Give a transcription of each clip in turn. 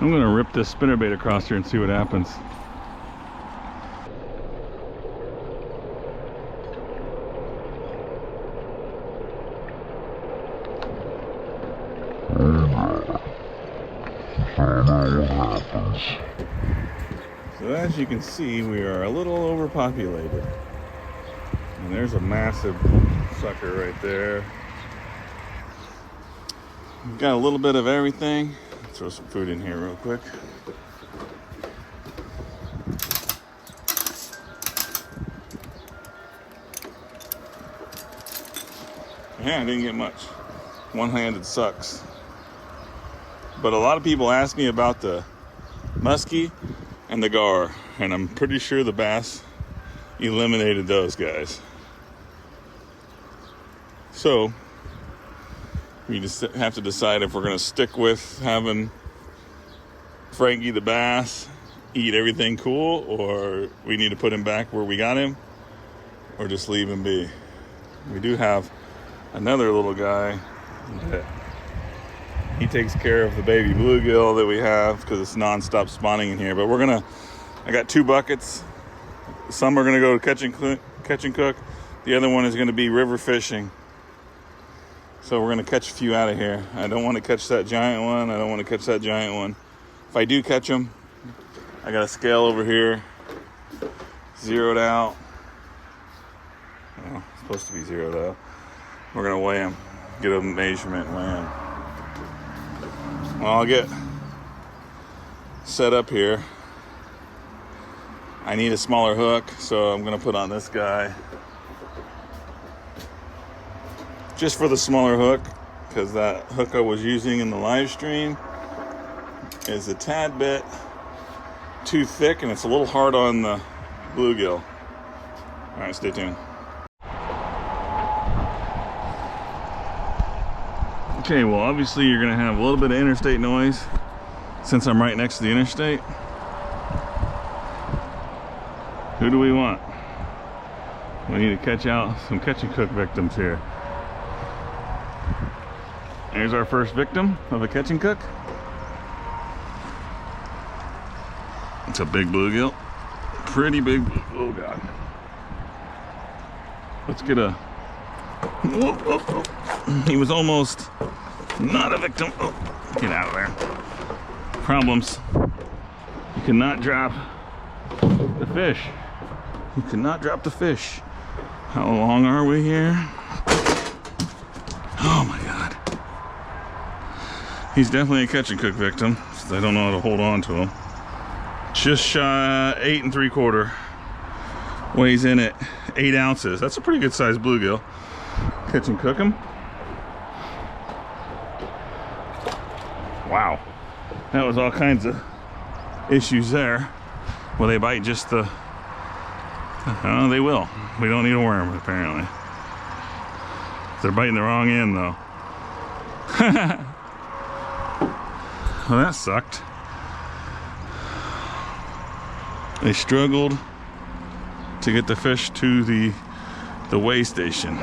I'm gonna rip this spinnerbait across here and see what happens. So as you can see, we are a little overpopulated. And there's a massive sucker right there. We've got a little bit of everything. Throw some food in here real quick. Yeah, I didn't get much. One-handed sucks. But a lot of people ask me about the muskie and the gar, and I'm pretty sure the bass eliminated those guys. So we just have to decide if we're going to stick with having Frankie the bass eat everything cool, or we need to put him back where we got him, or just leave him be. We do have another little guy that he takes care of the baby bluegill that we have because it's non-stop spawning in here. But I got 2 buckets. Some are gonna go to catch and cook. The other one is gonna be river fishing. So we're gonna catch a few out of here. I don't want to catch that giant one. I don't want to catch that giant one. If I do catch them, I got a scale over here, zeroed out. Well, it's supposed to be zeroed out. We're gonna weigh them, get a measurement and weigh them. Well, I'll get set up here. I need a smaller hook, so I'm gonna put on this guy. Just for the smaller hook, because that hook I was using in the live stream is a tad bit too thick and it's a little hard on the bluegill. All right, stay tuned. Okay, well, obviously you're gonna have a little bit of interstate noise since I'm right next to the interstate. Who do we want? We need to catch out some catch and cook victims here. Here's our first victim of a catch and cook. It's a big bluegill. Pretty big. Oh God. Let's get a. Whoa, whoa, whoa. He was almost not a victim. Oh, get out of there. Problems. You cannot drop the fish. You cannot drop the fish. How long are we here? Oh my God. He's definitely a catch and cook victim. I don't know how to hold on to him. Just shy 8 3/4. Weighs in at 8 ounces. That's a pretty good sized bluegill. Catch and cook him. Wow. That was all kinds of issues there. Will they bite just the... Oh, they will. We don't need a worm, apparently. They're biting the wrong end, though. Well, that sucked. They struggled to get the fish to the weigh station.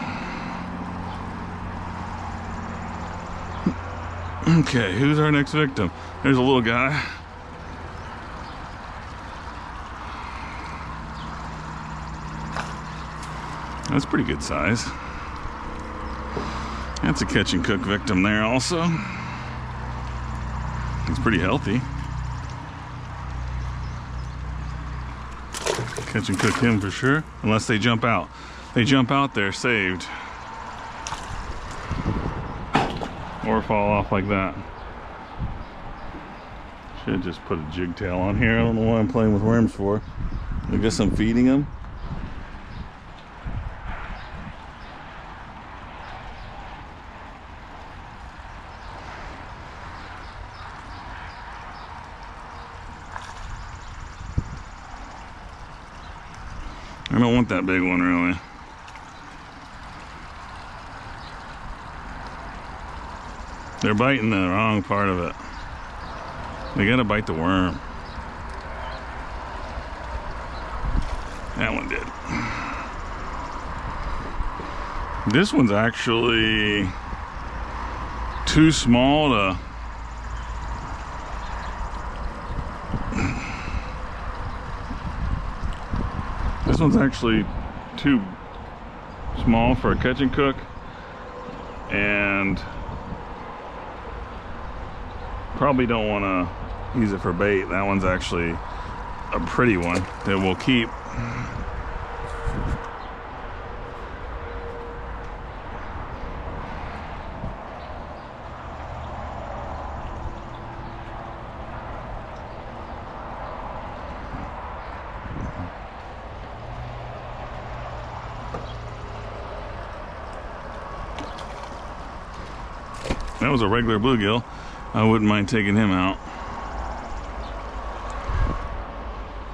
Okay, who's our next victim? There's a little guy. That's pretty good size. That's a catch and cook victim there also. He's pretty healthy. Catch and cook him for sure, unless they jump out. They jump out, they're saved. Or fall off like that. Should just put a jig tail on here. I don't know why I'm playing with worms for. I guess I'm feeding them. I don't want that big one, really. They're biting the wrong part of it. They gotta bite the worm. That one did. This one's actually too small to This one's actually too small for a catch and cook, and probably don't want to use it for bait. That one's actually a pretty one that we'll keep. That was a regular bluegill. I wouldn't mind taking him out.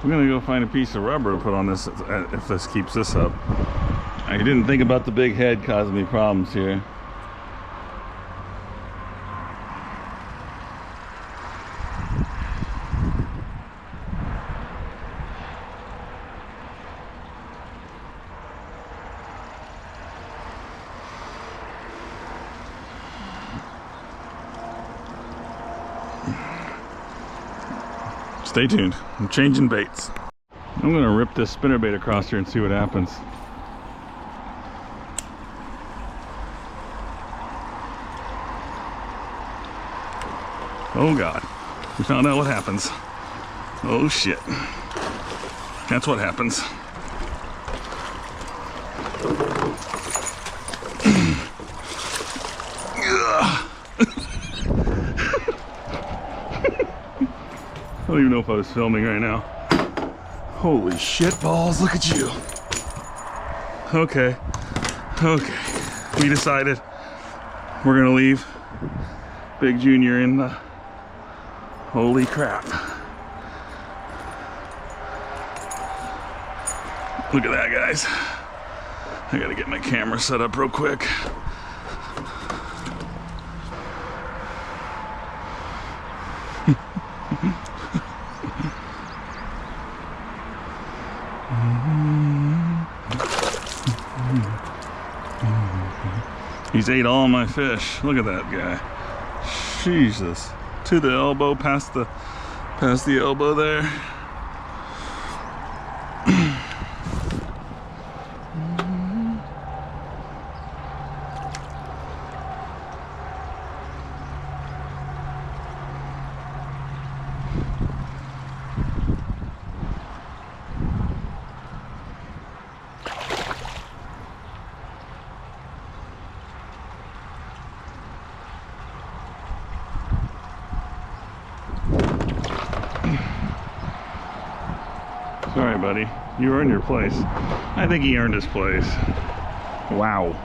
I'm gonna go find a piece of rubber to put on this if this keeps this up. I didn't think about the big head causing me problems here. Stay tuned. I'm changing baits. I'm gonna rip this spinnerbait across here and see what happens. Oh God, we found out what happens. Oh shit. That's what happens. I don't even know if I was filming right now. Holy shit balls, look at you. Okay, we decided we're gonna leave Big Junior in the... Holy crap. Look at that, guys. I gotta get my camera set up real quick. He's ate all my fish. Look at that guy. Jesus. To the elbow, past the elbow there. Sorry, buddy. You earned your place. I think he earned his place. Wow.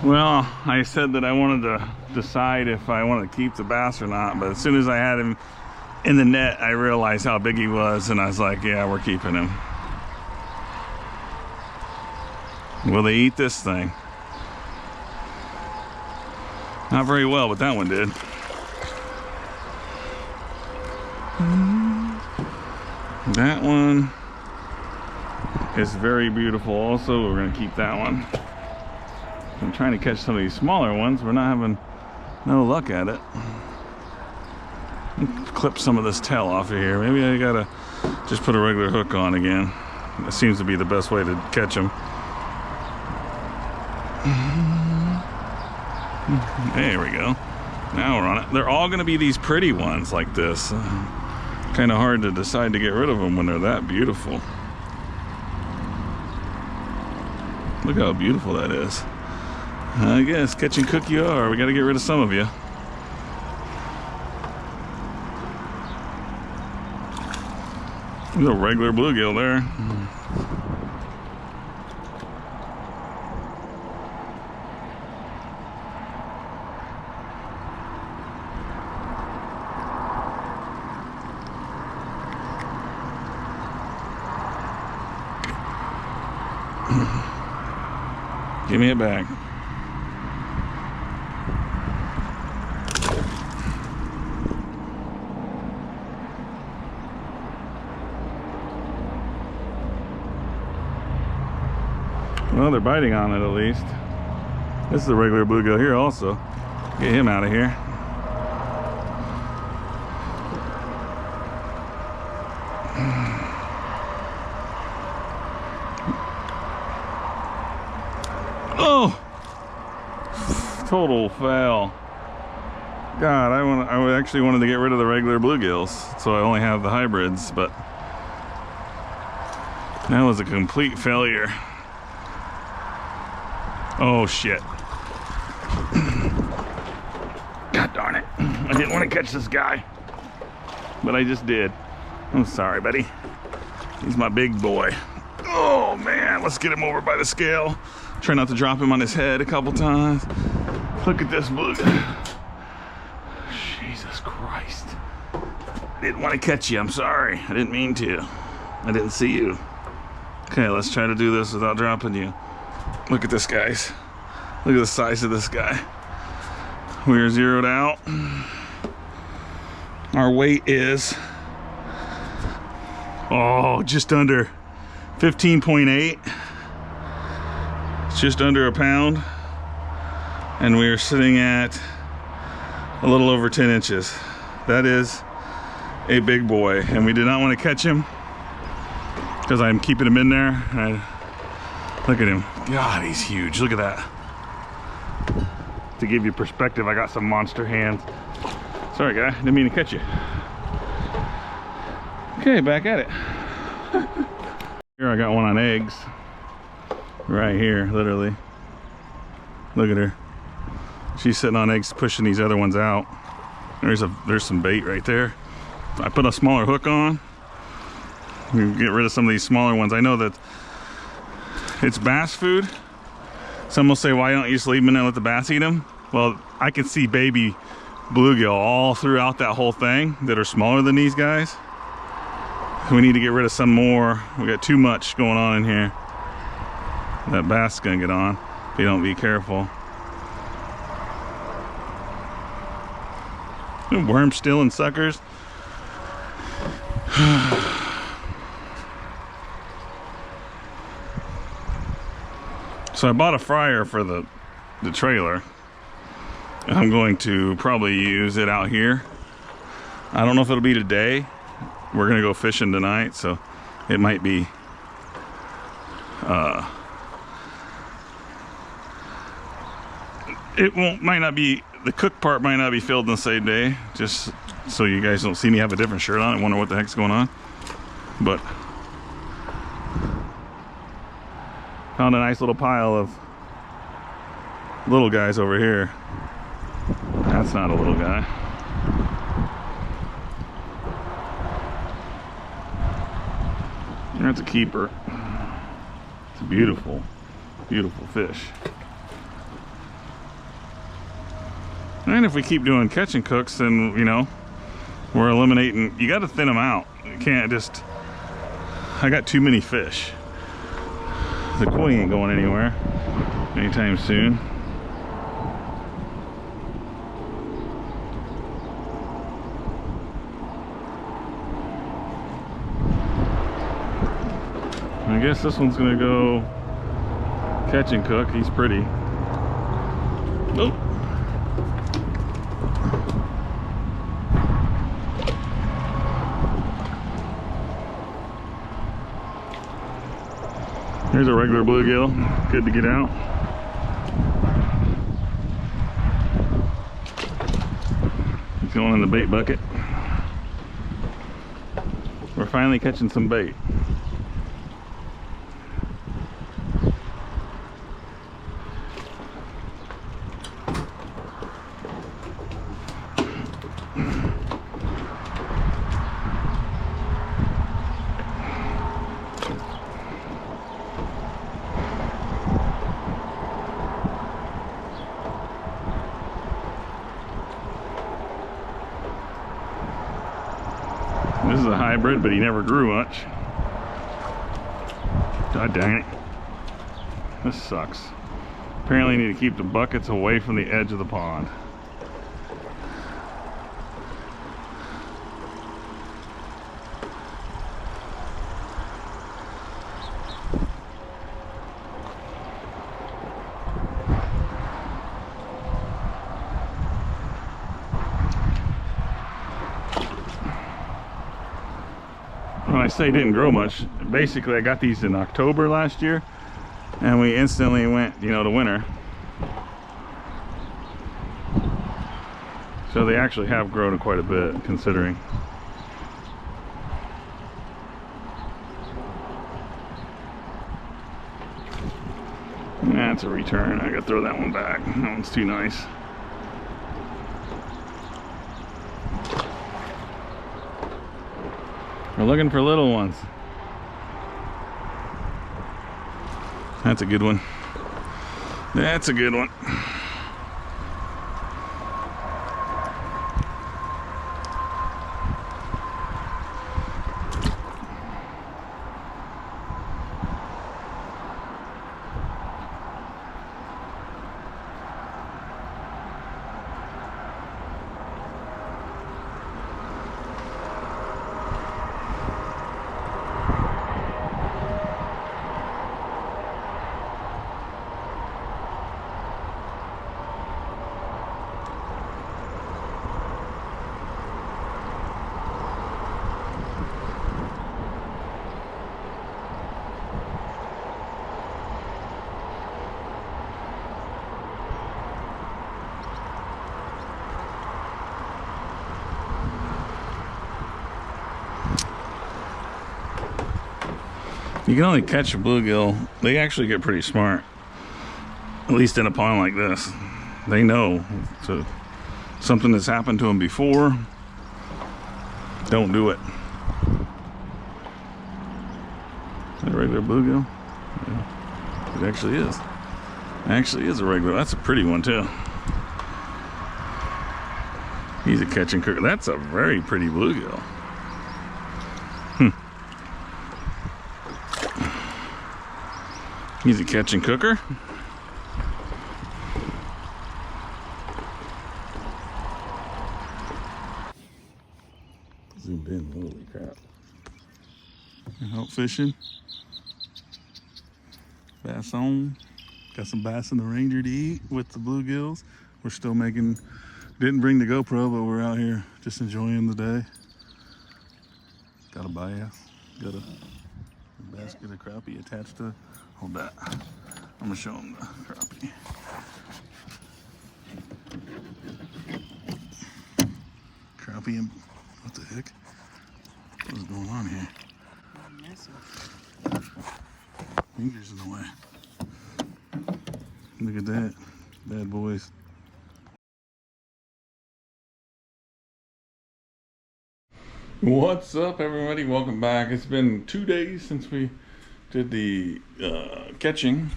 Well, I said that I wanted to decide if I wanted to keep the bass or not, but as soon as I had him in the net, I realized how big he was, and I was like, yeah, we're keeping him. Will they eat this thing? Not very well, but that one did. That one is very beautiful also. We're going to keep that one. I'm trying to catch some of these smaller ones. We're not having no luck at it. Clip some of this tail off of here. Maybe I gotta just put a regular hook on again. That seems to be the best way to catch them. There we go. Now we're on it. They're all going to be these pretty ones like this. Kind of hard to decide to get rid of them when they're that beautiful. Look how beautiful that is. I guess catch and cook you are. We got to get rid of some of you. There's a regular bluegill there. Give me it back. Well, they're biting on it at least. This is a regular bluegill here also. Get him out of here. Total fail. God, I actually wanted to get rid of the regular bluegills, so I only have the hybrids, but that was a complete failure. Oh shit. God darn it. I didn't want to catch this guy, but I just did. I'm sorry, buddy. He's my big boy. Oh man, let's get him over by the scale. Try not to drop him on his head a couple times. Look at this bluegill. Jesus Christ. I didn't want to catch you, I'm sorry. I didn't mean to. I didn't see you. Okay, let's try to do this without dropping you. Look at this, guys. Look at the size of this guy. We're zeroed out. Our weight is, oh, just under 15.8. It's just under a pound. And we are sitting at a little over 10 inches. That is a big boy. And we did not want to catch him because I'm keeping him in there. Look at him. God, he's huge. Look at that. To give you perspective, I got some monster hands. Sorry, guy. Didn't mean to catch you. Okay, back at it. Here I got one on eggs. Right here, literally. Look at her. She's sitting on eggs, pushing these other ones out. There's some bait right there. I put a smaller hook on. We get rid of some of these smaller ones. I know that it's bass food. Some will say, why don't you just leave them in there and let the bass eat them? Well, I can see baby bluegill all throughout that whole thing that are smaller than these guys. We need to get rid of some more. We got too much going on in here. That bass is gonna get on if you don't be careful. Worm stealing suckers. So I bought a fryer for the trailer. I'm going to probably use it out here. I don't know if it'll be today. We're gonna go fishing tonight, so it might be might not be, the cook part might not be filled in the same day, just so you guys don't see me have a different shirt on and wonder what the heck's going on. But found a nice little pile of little guys over here. That's not a little guy. That's a keeper. It's a beautiful, beautiful fish. And if we keep doing catch and cooks, then, you know, we're eliminating, you got to thin them out. You can't just, I got too many fish. The koi ain't going anywhere anytime soon. I guess this one's gonna go catch and cook. He's pretty. Oh. Here's a regular bluegill, good to get out. He's going in the bait bucket. We're finally catching some bait. This is a hybrid, but he never grew much. God dang it. This sucks. Apparently you need to keep the buckets away from the edge of the pond. When I say didn't grow much, basically I got these in October last year and we instantly went, you know, to winter. So they actually have grown quite a bit, considering. That's a return. I gotta throw that one back. That one's too nice. We're looking for little ones. That's a good one. That's a good one. You can only catch a bluegill. They actually get pretty smart. At least in a pond like this. They know. So something that's happened to them before, don't do it. Is that a regular bluegill? Yeah, it actually is. It actually is a regular. That's a pretty one too. He's a catch and cook. That's a very pretty bluegill. He's a catch and cooker. Zoomed in, holy crap. Out fishing. Bass on. Got some bass in the Ranger to eat with the bluegills. We're still making, didn't bring the GoPro, but we're out here just enjoying the day. Got a bass. Got a basket of crappie attached to. Hold that. I'm gonna show them the crappie. Crappie and what the heck? What is going on here? Fingers in the way. Look at that. Bad boys. What's up, everybody? Welcome back. It's been 2 days since we did the catching.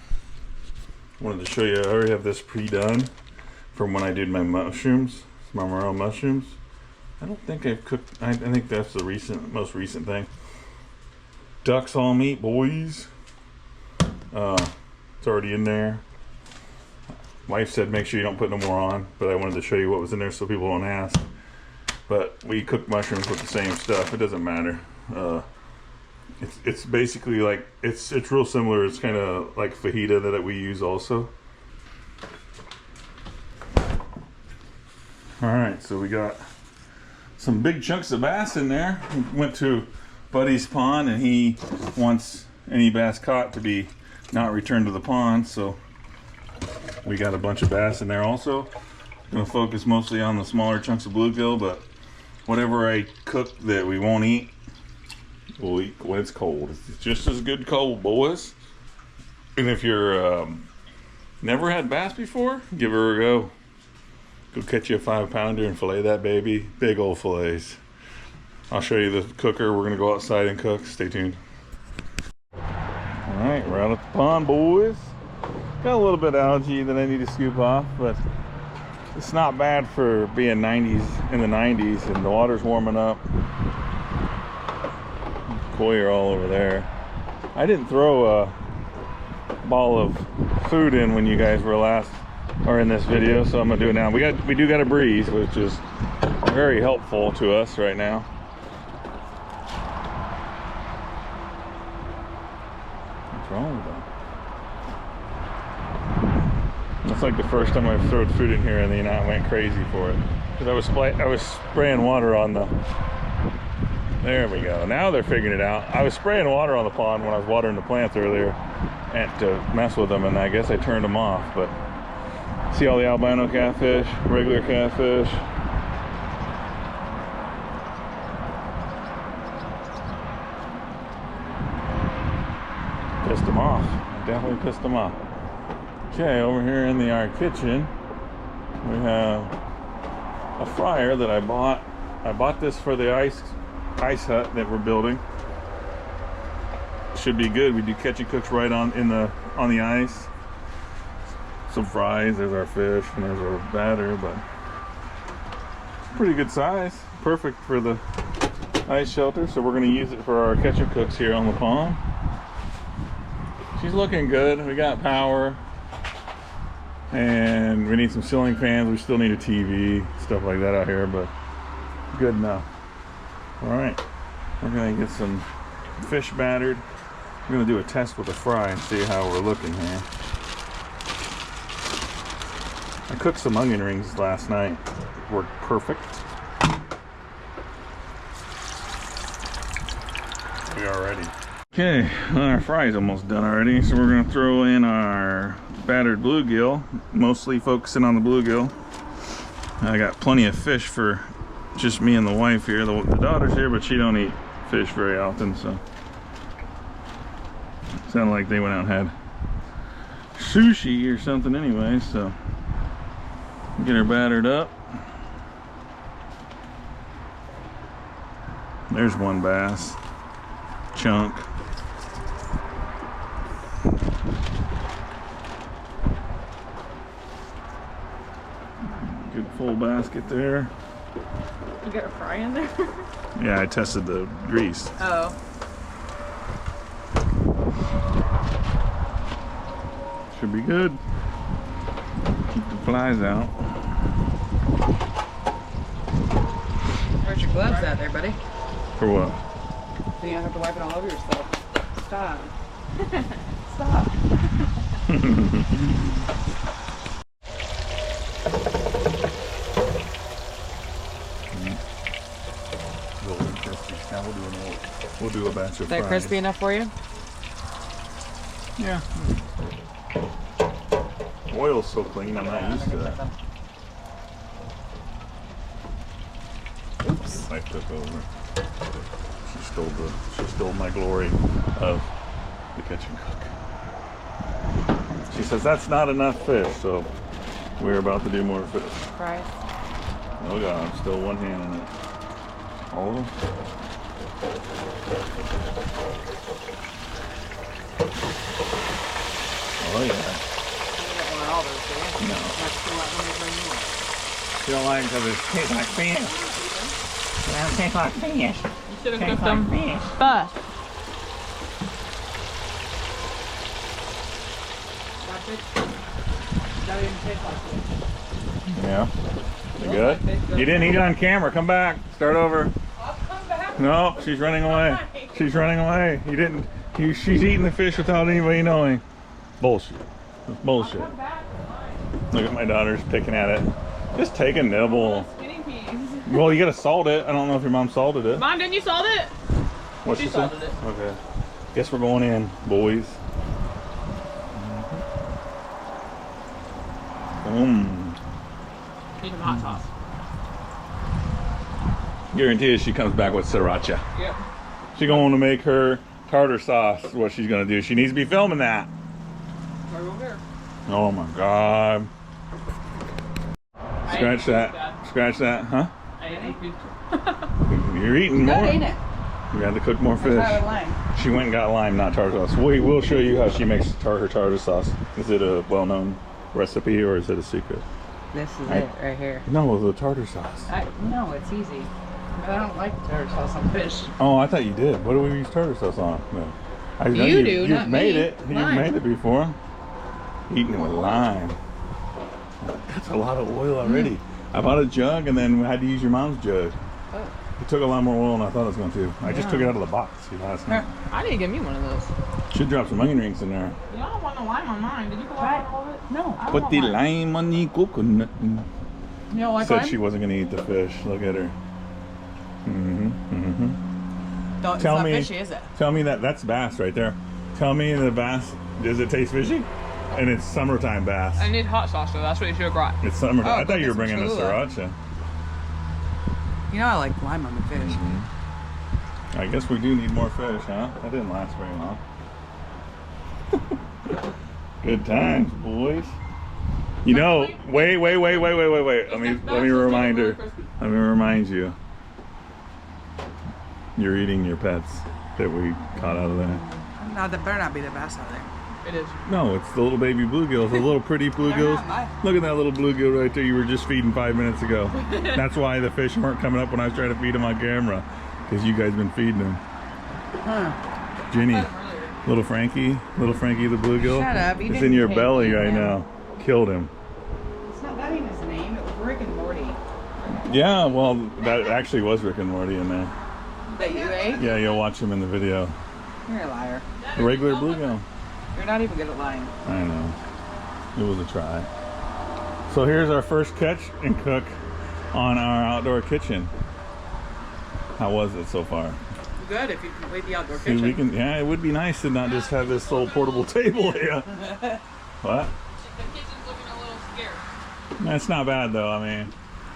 Wanted to show you, I already have this pre-done from when I did my mushrooms, my morel mushrooms. I don't think I've cooked, I think that's the most recent thing. Ducks all meat, boys. It's already in there. Wife said make sure you don't put no more on, but I wanted to show you what was in there so people don't ask. But we cook mushrooms with the same stuff. It doesn't matter. It's basically like, it's real similar. It's kind of like fajita that we use also. Alright, so we got some big chunks of bass in there. We went to Buddy's pond and he wants any bass caught to be not returned to the pond, so we got a bunch of bass in there also. Gonna focus mostly on the smaller chunks of bluegill, but whatever I cook that we won't eat, we'll eat when it's cold. It's just as good cold, boys. And if you're never had bass before, give her a go. Go catch you a 5-pounder and fillet that baby. Big old fillets. I'll show you the cooker. We're gonna go outside and cook. Stay tuned. All right, we're out at the pond, boys. Got a little bit of algae that I need to scoop off, but it's not bad for being in the 90s, and the water's warming up. Koi are all over there. I didn't throw a ball of food in when you guys were in this video, so I'm gonna do it now. We do got a breeze, which is very helpful to us right now. What's wrong with that? That's like the first time I've thrown food in here and then I went crazy for it. Because I was spraying water on the... There we go. Now they're figuring it out. I was spraying water on the pond when I was watering the plants earlier and to mess with them, and I guess I turned them off. But see all the albino catfish, regular catfish, Pissed them off. I definitely pissed them off. Okay, over here in our kitchen, we have a fryer that I bought. I bought this for the ice hut that we're building. Should be good. We do catch and cooks right on the ice. Some fries. There's our fish, and there's our batter. But it's pretty good size. Perfect for the ice shelter. So we're going to use it for our catch and cooks here on the pond. She's looking good. We got power, and we need some ceiling fans. We still need a TV, stuff like that out here, but good enough. All right, we're going to get some fish battered. We're going to do a test with a fry and see how we're looking here. I cooked some onion rings last night. Worked perfect. We are ready. Okay, our fry's almost done already, so we're going to throw in our battered bluegill, mostly focusing on the bluegill. I got plenty of fish for just me and the wife here. The daughter's here, but she don't eat fish very often, so sounded like they went out and had sushi or something anyway. So get her battered up. There's one bass chunk. Good full basket there. You got a fry in there? Yeah, I tested the grease. Oh. Should be good. Keep the flies out. Where's your gloves at there, buddy? For what? So you don't have to wipe it all over yourself. Stop. Stop. Now we'll do a batch of Is that fries. crispy enough for you? Yeah. Oil's so clean, I'm not used to that. Oops. I took over. She stole my glory of the catch and cook. She says that's not enough fish, so we're about to do more fish. Fries. Oh God, still one hand in it. All of them? Oh yeah. You don't want all those, do you? No. That's too much. Let me bring you one. She don't like because it tastes like fish. Yeah, it tastes like fish. You should have Tastes cooked them like fish. first. That's it. That didn't taste like fish. Yeah. You good? You didn't eat it on camera. Come back. Start over. I'll come back. No, she's running away. She's running away. You didn't. She's eating the fish without anybody knowing. Bullshit. It's bullshit. Come back. Look at my daughter's picking at it. Just take a nibble. Skinny peas. Well, you gotta salt it. I don't know if your mom salted it. Mom, didn't you salt it? What She she said? salted it. Okay. Guess we're going in, boys. Need some hot sauce. Guarantee she comes back with sriracha. Yep. She's going to make her tartar sauce. Is what she's gonna do. She needs to be filming that. Right over here. Oh my God. Scratch that. Scratch that, huh? I ate it. You're eating more. Good, ain't it? We had to cook more fish. Tyler Lang. She went and got lime, not tartar sauce. We will show you how she makes her tartar sauce. Is it a well-known recipe or is it a secret? This is it right here. No, the tartar sauce. No, it's easy. But I don't like tartar sauce on fish. Oh, I thought you did. What do we use tartar sauce on? No. I know You do, you've not made me. it. You've Lime. made it before. Eating it with lime. That's a lot of oil already. I bought a jug and then had to use your mom's jug. Oh. It took a lot more oil than I thought it was going to. I just took it out of the box last night. I need to get me one of those. Should drop some onion rings in there. You don't want the lime on mine. Did you put lime on all of it? No. I don't Put want the lime. lime on the coconut. You don't like Said lime? she wasn't going to eat the fish. Look at her. Don't, it's Tell not me- fishy, is it? Tell me that's bass right there. Tell me the bass, does it taste fishy? And it's summertime bass. I need hot sauce, though. That's what you should have brought. It's summertime. Oh, I thought you were cook me bringing the some sriracha. You know I like lime on the fish. I guess we do need more fish, huh? That didn't last very long. Good times, boys. You know, wait. Let me remind you. You're eating your pets that we caught out of there. No, that better not be the bass out there. It is. No, it's the little baby bluegills, the little pretty bluegills. Look at that little bluegill right there you were just feeding 5 minutes ago. That's why the fish weren't coming up when I was trying to feed them on camera, because you guys been feeding them. Huh. Jenny, little Frankie the bluegill. Shut up. It's in your belly right now. Killed him. It's not that ain't his name. It was Rick and Morty. Yeah, well, that actually was Rick and Morty in there. That you ate? Yeah, you'll watch him in the video. You're a liar. The regular bluegill. You're not even good at lying. I know. It was a try. So here's our first catch and cook on our outdoor kitchen. How was it so far? Good if you complete the outdoor See, kitchen. yeah, it would be nice to not just have this little portable table here. What? The kitchen's looking a little scared. That's not bad though. I mean,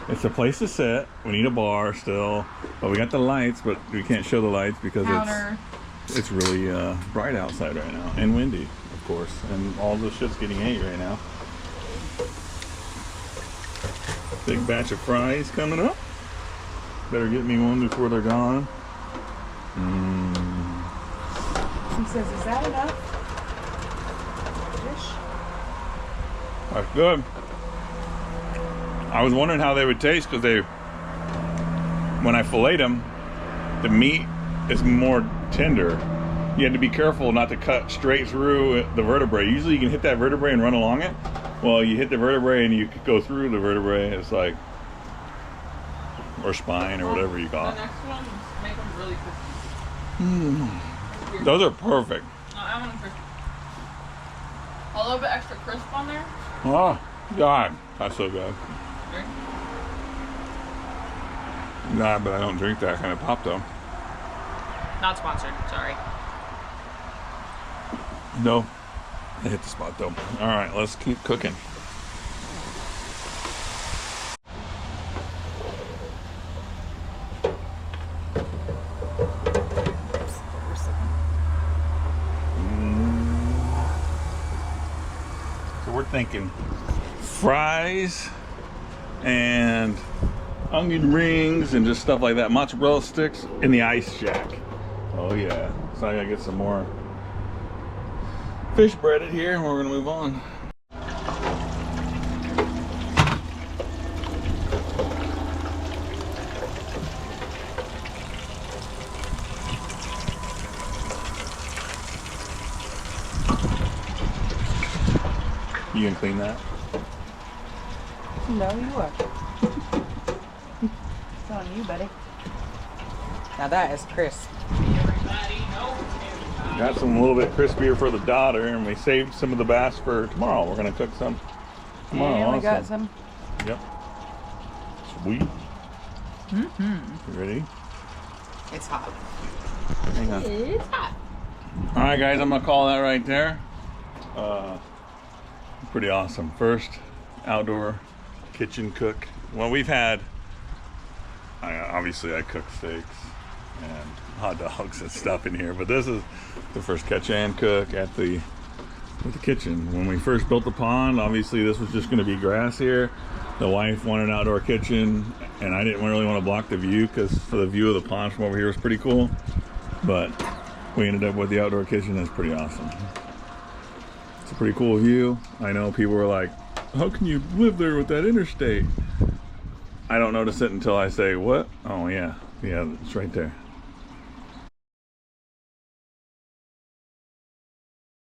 it's a place to sit. We need a bar still, but we got the lights, but we can't show the lights because it's really bright outside right now and windy, of course, and all the shit's getting ate right now. Big batch of fries coming up. Better get me one before they're gone. He says, is that enough? Fish? That's good. I was wondering how they would taste because when I filleted them, the meat is more tender. You had to be careful not to cut straight through the vertebrae. Usually you can hit that vertebrae and run along it. Well, you hit the vertebrae and you could go through the vertebrae. It's like, or spine or whatever you call it. The next one, make them really crispy. Those are perfect. No, I want them crispy. A little bit extra crisp on there. Oh, God. That's so good. Drink. Nah, but I don't drink that kind of pop though. Not sponsored, sorry. No. I hit the spot though. All right, let's keep cooking. So we're thinking fries and onion rings and just stuff like that. Mozzarella sticks in the ice shack. Oh yeah. So I gotta get some more fish breaded here and we're gonna move on. You can clean that? No, you are. It's on you, buddy. Now that is crisp. Got some a little bit crispier for the daughter, and we saved some of the bass for tomorrow. We're gonna cook some tomorrow. And we got some. Yep. Sweet. You ready? It's hot. Hang on. It's hot. All right, guys, I'm gonna call that right there. Pretty awesome. First outdoor kitchen cook. Well, we've had. Obviously, I cook steaks and hot dogs and stuff in here, but this is the first catch and cook at the kitchen. When we first built the pond, obviously this was just going to be grass here. The wife wanted an outdoor kitchen, and I didn't really want to block the view because the view of the pond from over here was pretty cool. But we ended up with the outdoor kitchen. That's pretty awesome. It's a pretty cool view. I know people were like, "How can you live there with that interstate?" I don't notice it until I say, "What?" Oh yeah, it's right there.